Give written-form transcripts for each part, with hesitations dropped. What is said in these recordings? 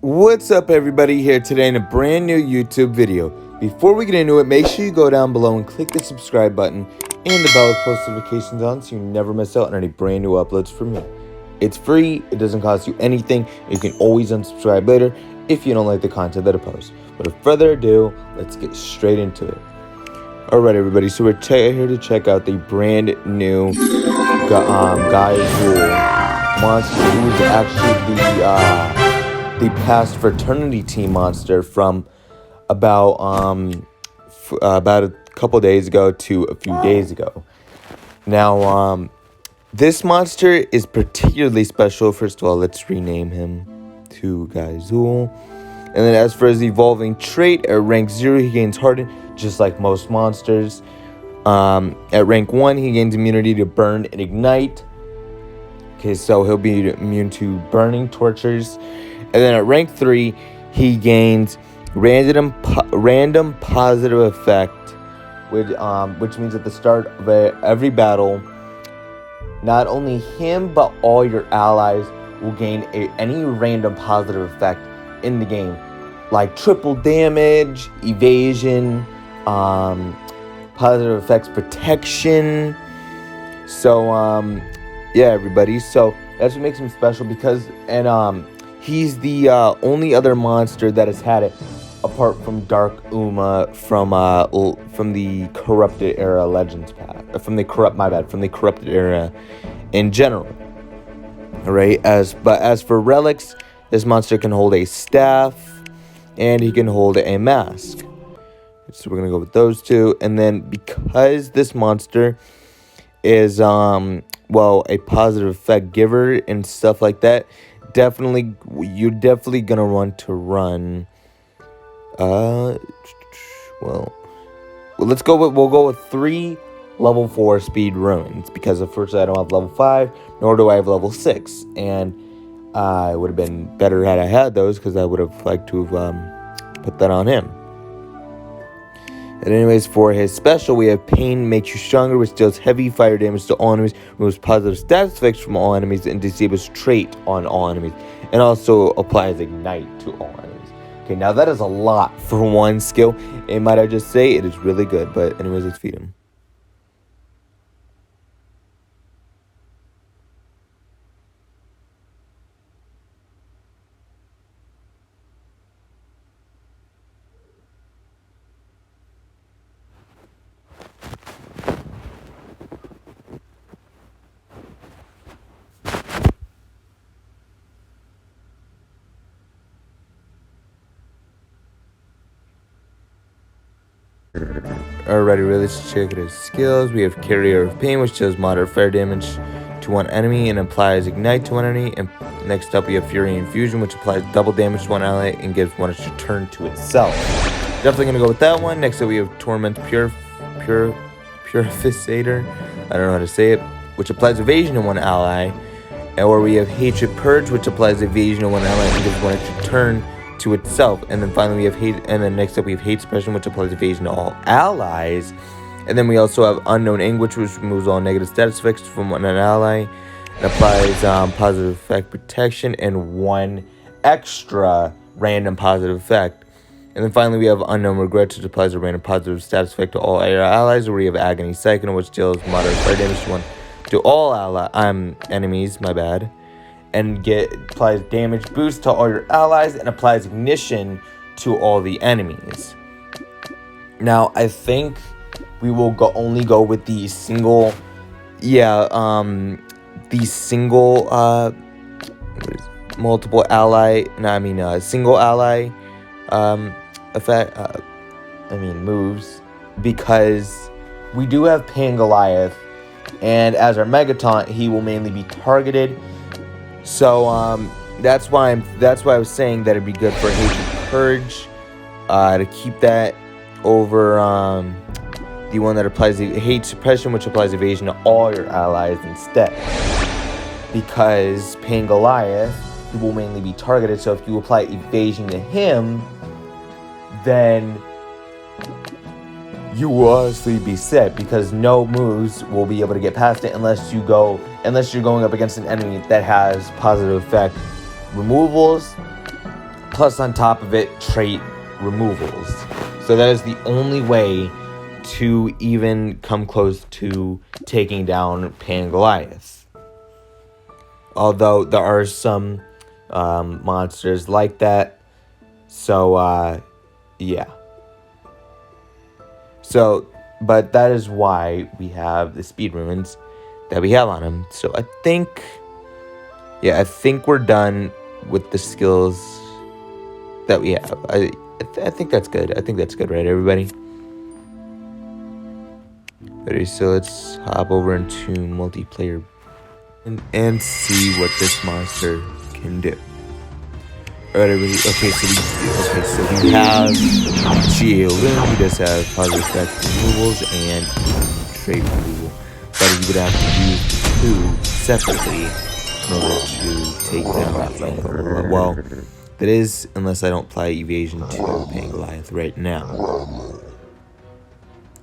What's up, everybody? Here today in a brand new YouTube video. Before we get into it, make sure you go down below and click the subscribe button and the bell with post notifications on so you never miss out on any brand new uploads from me. It's free, it doesn't cost you anything, you can always unsubscribe later if you don't like the content that I post. But without further ado, let's get straight into it. Alright, everybody, so we're here to check out the brand new Gahy Zhul monster, who is actually the past Fraternity team monster from about a couple days ago to a few days ago. Now, this monster is particularly special. First of all, let's rename him to Gahy Zhul. And then as for his evolving trait, at rank 0, he gains Harden, just like most monsters. At rank 1, he gains immunity to burn and ignite. Okay, so he'll be immune to burning, tortures. And then at rank 3, he gains random positive effect, which means at the start of every battle, not only him but all your allies will gain any random positive effect in the game, like triple damage, evasion, positive effects protection. So yeah, everybody. So that's what makes him special because he's the only other monster that has had it, apart from Dark Uma from the Corrupted Era Legends pack, from the Corrupted Era in general. Alright, as for relics, this monster can hold a staff and he can hold a mask. So we're gonna go with those two, and then because this monster is a positive effect giver and stuff like that, you're definitely gonna want to run. We'll go with 3 level 4 speed runes, because unfortunately I don't have level 5, nor do I have level 6, and it would have been better had I had those, because I would have liked to have put that on him. And anyways, for his special, we have Pain makes you stronger, which deals heavy fire damage to all enemies, removes positive status effects from all enemies, and disables trait on all enemies, and also applies Ignite to all enemies. Okay, now that is a lot for one skill, and might I just say, it is really good, but anyways, let's feed him. Alrighty, let's check his skills. We have Carrier of Pain, which does moderate fire damage to one enemy and applies Ignite to one enemy. And next up, we have Fury Infusion, which applies double damage to one ally and gives one extra turn to itself. Definitely gonna go with that one. Next up, we have Torment Purificator. I don't know how to say it, which applies evasion to one ally. Or we have Hatred Purge, which applies evasion to one ally and gives one extra turn to itself. And then finally we have next up we have Hate Suppression, which applies evasion to all allies. And then we also have Unknown Anguish, which removes all negative status effects from an ally and applies positive effect protection and 1 extra random positive effect. And then finally we have Unknown Regrets, which applies a random positive status effect to all allies. Or we have Agony Cycle, which deals moderate fire damage to all enemies, my bad, and applies damage boost to all your allies and applies ignition to all the enemies. Now I think we will single effect. Moves, because we do have Pain Goliath, and as our Megataunt, he will mainly be targeted. So that's why I was saying that it'd be good for Hatred Purge to keep that over the one that applies the Hate Suppression, which applies evasion to all your allies instead. Because Pain Goliath, he will mainly be targeted. So if you apply evasion to him, then you will honestly be set, because no moves will be able to get past it unless you're going up against an enemy that has positive effect removals plus on top of it, trait removals. So that is the only way to even come close to taking down Pangoliath. Although there are some monsters like that. So, yeah. So, but that is why we have the speed ruins that we have on him. So I think we're done with the skills that we have. I think that's good. I think that's good, right, everybody? Okay, so let's hop over into multiplayer and see what this monster can do. Alright, everybody. Okay, so we have Gahy. He does have positive effect removals and trait removal, but he would have to use the two separately in order to take down Pangoliath. Well, that is unless I don't apply evasion to Pangoliath right now.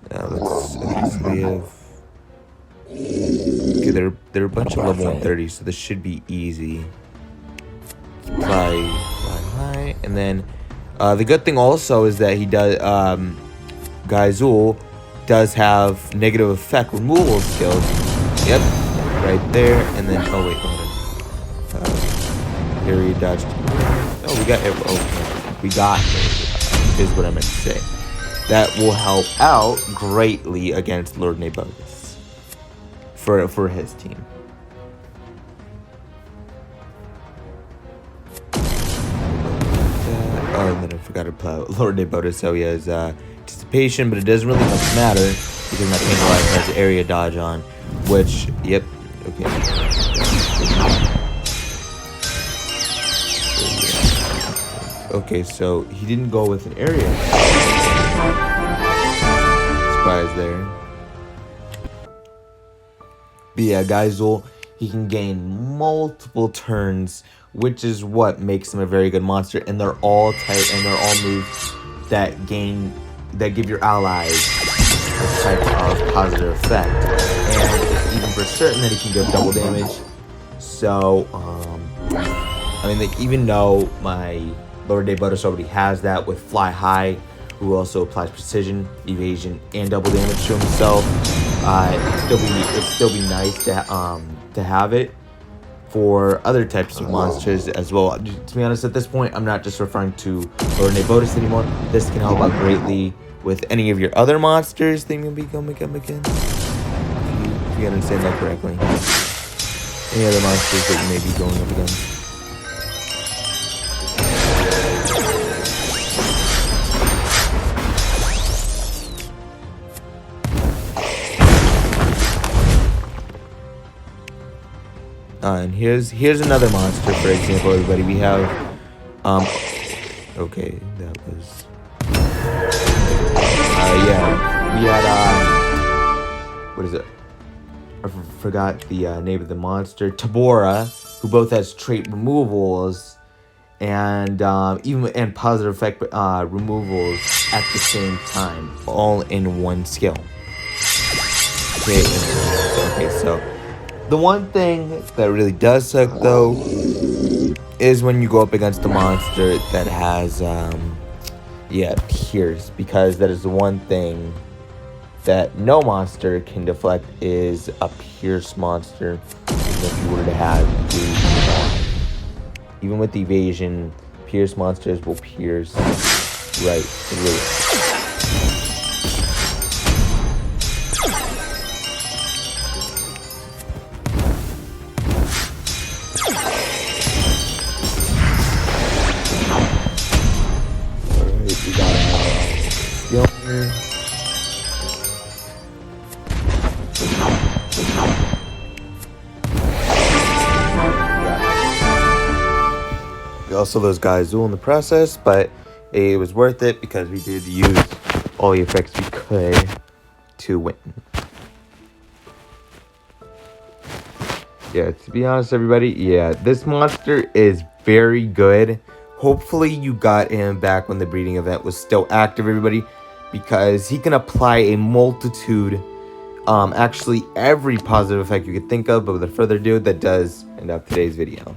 So we have. Okay, they're a bunch of level 130, so this should be easy. Fly high, and then the good thing also is that he does. Zhul does have negative effect removal skills. Yep, right there, and then hold on. Area dodge. Oh, we got it. Oh, we got it. Is what I meant to say. That will help out greatly against Lord Nabogus for his team. Oh, and then I forgot to apply Lord Nabogus, so he has anticipation, but it doesn't really much matter because my Pangoliath has area dodge on, which, yep, okay. Okay, so he didn't go with an area. Surprise there. But yeah, Zhul, he can gain multiple turns, which is what makes him a very good monster. And they're all tight, and they're all moves that give your allies a type of positive effect. And it's even for certain that he can give double damage. So, I mean, like, even though my Lord Nabogus already has that with Fly High, who also applies precision, evasion, and double damage to himself, it'd still be nice to have it for other types of monsters as well. To be honest, at this point, I'm not just referring to Lord Nabogus anymore. This can help out greatly with any of your other monsters that you may be going up against. If you understand that correctly. Any other monsters that you may be going up against. And here's another monster, for example, everybody. We have, okay, that was, yeah, we had, what is it? I forgot the name of the monster. Tabora, who both has trait removals and and positive effect removals at the same time, all in one skill. Okay, so. The one thing that really does suck, though, is when you go up against a monster that has, Pierce, because that is the one thing that no monster can deflect is a Pierce monster. If you were to have, even with evasion, Pierce monsters will pierce right through it. We also those guys Zhul in the process, but it was worth it because we did use all the effects we could to win. Yeah, to be honest, everybody, this monster is very good. Hopefully you got him back when the breeding event was still active, everybody, because he can apply a multitude, actually every positive effect you could think of. But without further ado, that does end up today's video.